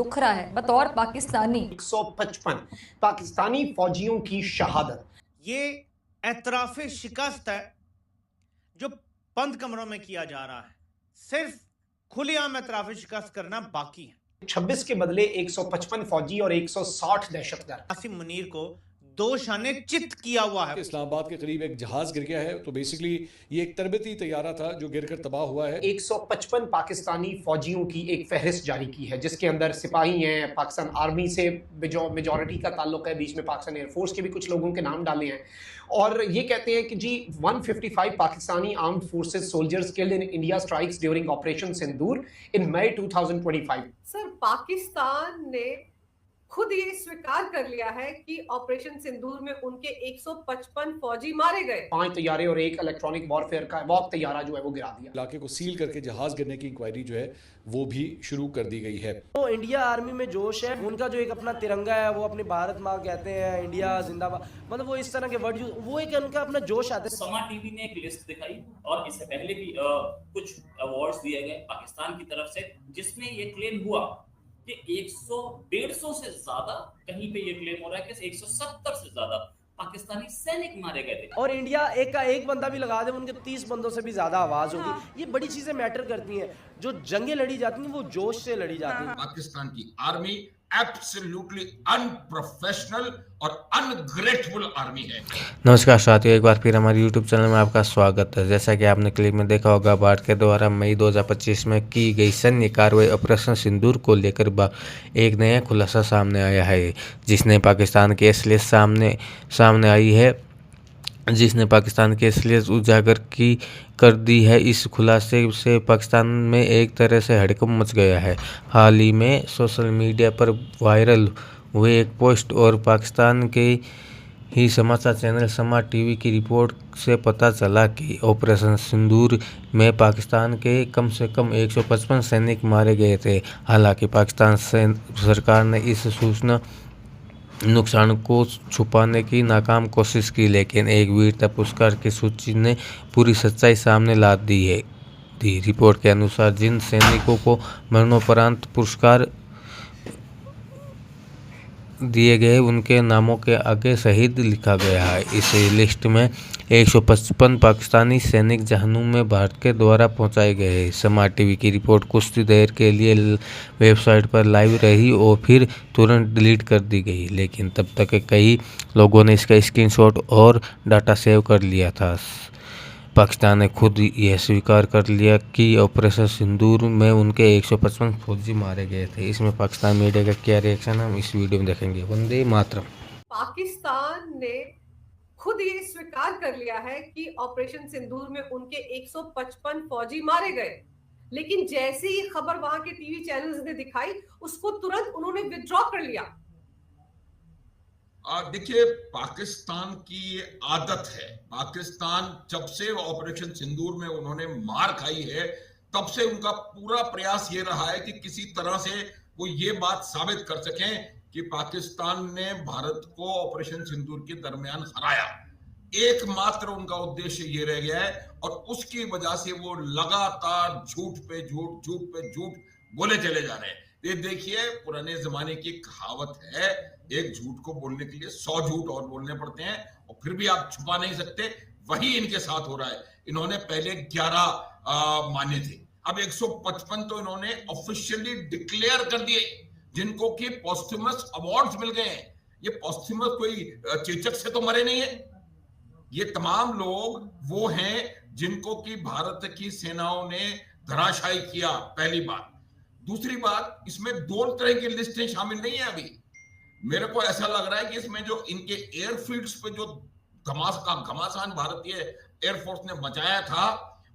दुख रहा है। बतौर पाकिस्तानी 155 पाकिस्तानी फौजियों की शहादत, ये एतराफ़े शिकस्त है जो बंद कमरों में किया जा रहा है। सिर्फ खुलेआम एतराफ़े शिकस्त करना बाकी है। 26 के बदले 155 फौजी और 160 दहशतगर्द। आसिम मुनीर को 2 शाने चित किया हुआ है। इस्लामाबाद के करीब एक जहाज गिर गया है, तो बेसिकली ये एक तरबती तैयारा था जो गिरकर तबाह हुआ है। 155 पाकिस्तानी फौजियों की एक फहरिस्त जारी की है, जिसके अंदर सिपाही हैं, पाकिस्तान आर्मी से मेजॉरिटी का ताल्लुक है, बीच में पाकिस्तान एयरफोर्स के भी कुछ लोगों के नाम डाले हैं। और ये कहते हैं कि जी 155 Pakistani armed forces soldiers killed in India strikes during operation Sindoor in May 2025। Sir, Pakistan ने खुद ये स्वीकार कर लिया है कि ऑपरेशन सिंदूर में उनके 155 फौजी मारे गए। 5 तैयारे और एक इलेक्ट्रॉनिक वॉरफेयर का वॉक तैयारा जो है वो गिरा दिया। इलाके को सील करके जहाज गिरने की इंक्वायरी जो है वो भी शुरू कर दी गई है। तो इंडिया आर्मी में जोश है, उनका जो एक अपना तिरंगा है वो अपनी भारत माँ कहते हैं, इंडिया जिंदाबाद, मतलब वो इस तरह के वर्ड यूज, वो एक उनका अपना जोश आता है। समा टीवी ने एक लिस्ट दिखाई और इससे पहले भी कुछ अवार्ड्स दिए गए पाकिस्तान की तरफ से, जिसमें ये क्लेम हुआ कि 150 से ज्यादा, कहीं पे ये क्लेम हो रहा है कि 170 से ज्यादा पाकिस्तानी सैनिक मारे गए थे। और इंडिया एक का एक बंदा भी लगा दे, उनके 30 बंदों से भी ज्यादा आवाज होगी। ये बड़ी चीजें मैटर करती हैं। जो जंगें लड़ी जाती हैं वो जोश से लड़ी जाती हैं। पाकिस्तान की आर्मी एब्सोल्युटली अनप्रोफेशनल और अनग्रेटफुल आर्मी है। नमस्कार साथियों, एक बार फिर हमारे YouTube चैनल में आपका स्वागत है। जैसा कि आपने क्लिप में देखा होगा, भारत के द्वारा मई 2025 में की गई सैन्य कार्रवाई ऑपरेशन सिंदूर को लेकर एक नया खुलासा सामने आया है, जिसने पाकिस्तान की असलियत सामने आई है, जिसने पाकिस्तान की असलियत उजागर कर दी है। इस खुलासे से पाकिस्तान में एक तरह से हड़कंप मच गया है। हाल ही में सोशल मीडिया पर वायरल हुए एक पोस्ट और पाकिस्तान के ही समाचार चैनल समा टीवी की रिपोर्ट से पता चला कि ऑपरेशन सिंदूर में पाकिस्तान के कम से कम 155 सैनिक मारे गए थे। हालांकि पाकिस्तान सरकार ने इस सूचना नुकसान को छुपाने की नाकाम कोशिश की, लेकिन एक वीरता पुरस्कार की सूची ने पूरी सच्चाई सामने ला दी है। रिपोर्ट के अनुसार जिन सैनिकों को मरणोपरांत पुरस्कार दिए गए उनके नामों के आगे शहीद लिखा गया है। इस लिस्ट में 155 पाकिस्तानी सैनिक जहन्नुम में भारत के द्वारा पहुंचाए गए हैं। समा टीवी की रिपोर्ट कुछ देर के लिए वेबसाइट पर लाइव रही और फिर तुरंत डिलीट कर दी गई, लेकिन तब तक कई लोगों ने इसका स्क्रीनशॉट और डाटा सेव कर लिया था। पाकिस्तान ने खुद यह स्वीकार कर लिया कि ऑपरेशन सिंदूर में उनके 155 फौजी मारे गए थे। इसमें पाकिस्तान मीडिया का क्या रिएक्शन है, हम इस वीडियो में देखेंगे। वंदे मातरम। पाकिस्तान ने खुद ये स्वीकार कर लिया है कि ऑपरेशन सिंदूर में उनके 155 फौजी मारे गए, लेकिन जैसे ही खबर वहां के टीवी चैनल्स ने दिखाई, उसको तुरंत उन्होंने विथड्रॉ कर लिया। देखिए, पाकिस्तान की ये आदत है। पाकिस्तान जब से ऑपरेशन सिंदूर में उन्होंने मार खाई है, तब से उनका पूरा प्रयास ये रहा है कि किसी तरह से वो ये बात साबित कर सकें कि पाकिस्तान ने भारत को ऑपरेशन सिंदूर के दरमियान हराया। एकमात्र उनका उद्देश्य ये रह गया है और उसकी वजह से वो लगातार झूठ पे झूठ बोले चले जा रहे हैं। ये देखिए, पुराने जमाने की कहावत है, एक झूठ को बोलने के लिए 100 झूठ और बोलने पड़ते हैं और फिर भी आप छुपा नहीं सकते। वही इनके साथ हो रहा है। इन्होंने पहले 11 माने थे, अब 155 तो इन्होंने ऑफिशियली डिक्लेयर कर दिए, जिनको कि पोस्टमस अवार्ड्स मिल गए हैं। ये पोस्टमस कोई चेचक से तो मरे नहीं है। ये तमाम लोग वो हैं जिनको कि भारत की सेनाओं ने धराशायी किया, पहली बात। दूसरी बात, इसमें 2 तरह की लिस्टें शामिल नहीं है। अभी मेरे को ऐसा लग रहा है कि इसमें जो इनके एयरफील्ड्स पे जो घमासान भारतीय एयरफोर्स ने मचाया था,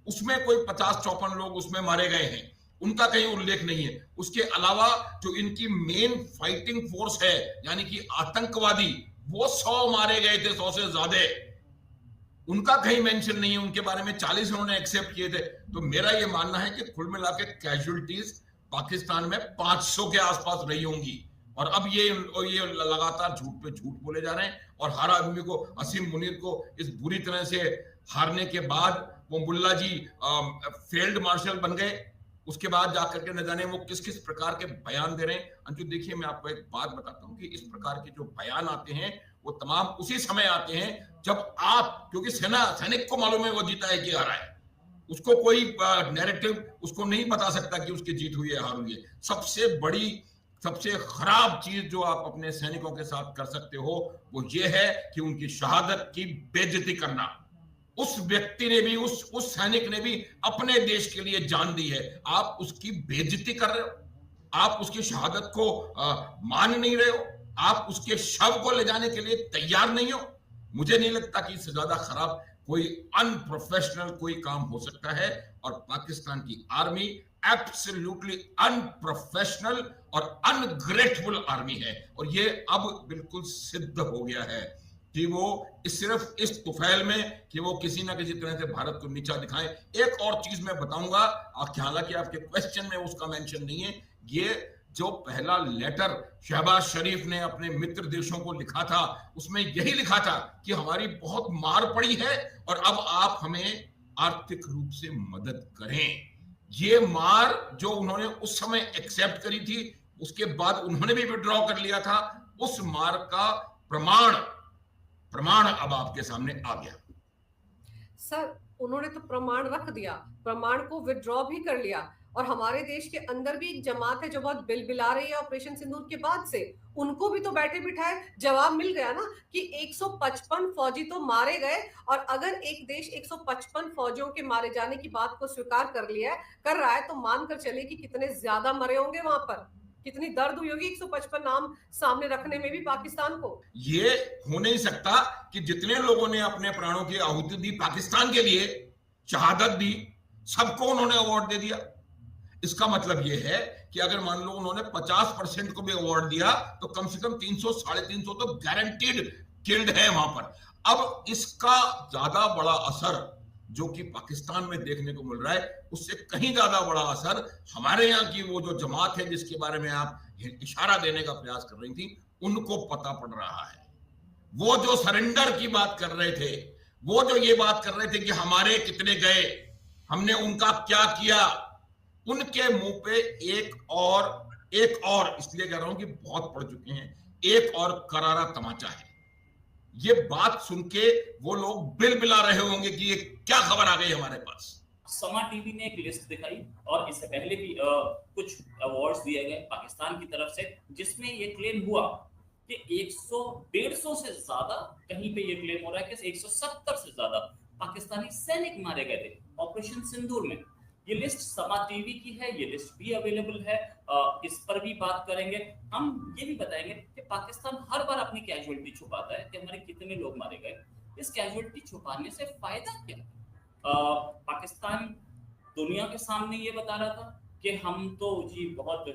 उसमें कोई 50-54 लोग उसमें मारे गए हैं, उनका कहीं उल्लेख नहीं है। उसके अलावा जो इनकी मेन फाइटिंग फोर्स है, यानी कि आतंकवादी, वो 100 मारे गए थे, 100 से ज्यादा, उनका कहीं मेंशन नहीं है। उनके बारे में 40 उन्होंने एक्सेप्ट किए थे। तो मेरा ये मानना है कि कुल मिला के कैजुअलिटीज पाकिस्तान में 500 के आसपास रही होंगी। और अब ये लगातार झूठ पे झूठ बोले जा रहे हैं और हर आदमी को, आसिम मुनीर को इस बुरी तरह से हारने के बाद वो मुल्ला जी फील्ड मार्शल बन गए। उसके बाद जाकर के न जाने वो किस किस प्रकार के बयान दे रहे हैं। अंशु देखिए, मैं आपको एक बात बताता हूँ कि इस प्रकार के जो बयान आते हैं वो तमाम उसी समय आते हैं जब आप, क्योंकि सैनिक को मालूम है वो जीता है कि हारा है, उसको कोई नैरेटिव उसको नहीं बता सकता कि उसकी जीत हुई है हार हुई है। सबसे बड़ी, सबसे खराब चीज जो आप अपने सैनिकों के साथ कर सकते हो वो ये है कि उनकी शहादत की बेइज्जती करना। उस व्यक्ति ने भी, उस सैनिक ने भी अपने देश के लिए जान दी है, आप उसकी बेइज्जती कर रहे हो, आप उसकी शहादत को मान नहीं रहे हो, आप उसके शव को ले जाने के लिए तैयार नहीं हो। मुझे नहीं लगता कि इससे ज्यादा खराब कोई अनप्रोफेशनल कोई काम हो सकता है। और पाकिस्तान की आर्मी एब्सोल्युटली अनप्रोफेशनल और अनग्रेटफुल आर्मी है, और ये अब बिल्कुल सिद्ध हो गया है कि वो सिर्फ इस तुफैल में कि वो किसी ना किसी तरह से भारत को नीचा दिखाएं। एक और चीज मैं बताऊंगा, हालांकि आपके क्वेश्चन में उसका मेंशन नहीं है, ये जो पहला लेटर शहबाज शरीफ ने अपने मित्र देशों को लिखा था उसमें यही लिखा था कि हमारी बहुत मार पड़ी है और अब आप हमें आर्थिक रूप से मदद करें। ये मार जो उन्होंने उस समय एक्सेप्ट करी थी, उसके बाद उन्होंने भी विड्रॉ कर लिया था, उस मार का प्रमाण अब आपके सामने आ गया। सर, उन्होंने तो प्रमाण रख दिया, प्रमाण को विड्रॉ भी कर लिया, और हमारे देश के अंदर भी एक जमात है जो बहुत बिलबिला रही है ऑपरेशन सिंदूर के बाद से, उनको भी तो बैठे बिठाए जवाब मिल गया ना कि 155 फौजी तो मारे गए। और अगर एक देश 155 फौजियों के मारे जाने की बात को स्वीकार कर रहा है तो मानकर चले कि कितने ज्यादा मरे होंगे वहां पर, कितनी दर्द हुई होगी 155 नाम सामने रखने में भी पाकिस्तान को। ये हो नहीं सकता कि जितने लोगों ने अपने प्राणों की आहुति दी पाकिस्तान के लिए, शहादत दी, सबको उन्होंने अवार्ड दे दिया। इसका मतलब यह है कि अगर मान लो उन्होंने 50% को भी अवार्ड दिया तो कम से कम 300 350 तो गारंटीड किल्ड है वहां पर। अब इसका ज्यादा बड़ा असर जो कि पाकिस्तान में देखने को मिल रहा है, उससे कहीं ज्यादा बड़ा असर हमारे यहाँ की वो जो जमात है जिसके बारे में आप इशारा देने का प्रयास कर रही थी, उनको पता पड़ रहा है। वो जो सरेंडर की बात कर रहे थे, वो जो ये बात कर रहे थे कि हमारे कितने गए, हमने उनका क्या किया, उनके मुंह पे एक और इसलिए कह रहा हूं कि बहुत पढ़ चुके हैं, एक और करारा तमाचा है। ये बात सुन के वो लोग बिलबिला रहे होंगे कि ये क्या खबर आ गई हमारे पास। समा टीवी ने एक लिस्ट दिखाई और इससे पहले भी कुछ अवार्ड्स दिए गए पाकिस्तान की तरफ से, जिसमें ये क्लेम हुआ कि 150 से ज्यादा, कहीं पे ये क्लेम हो रहा है कि 170 से ज्यादा पाकिस्तानी सैनिक मारे गए थे ऑपरेशन सिंदूर में। ये लिस्ट समा टीवी की है, ये लिस्ट भी अवेलेबल है, इस पर भी बात करेंगे। हम ये भी बताएंगे कि पाकिस्तान हर बार अपनी कैजुअलिटी छुपाता है कि हमारे कितने लोग मारे गए। इस कैजुअलिटी छुपाने से फायदा क्या? पाकिस्तान दुनिया के सामने ये बता रहा था कि हम तो जी बहुत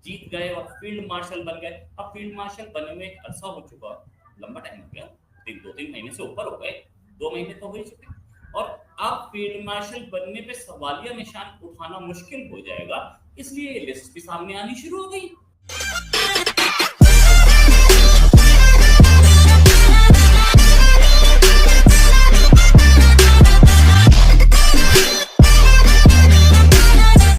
जीत गए और फील्ड मार्शल बन गए। अब फील्ड मार्शल बने में एक अरसा हो चुका, लंबा टाइम हो गया, 2-3 महीने से ऊपर हो गए, 2 महीने तो हो ही चुके, और अब फील्ड मार्शल बनने पे सवालिया निशान उठाना मुश्किल हो जाएगा। इसलिए ये लिस्ट भी सामने आनी शुरू हो गई।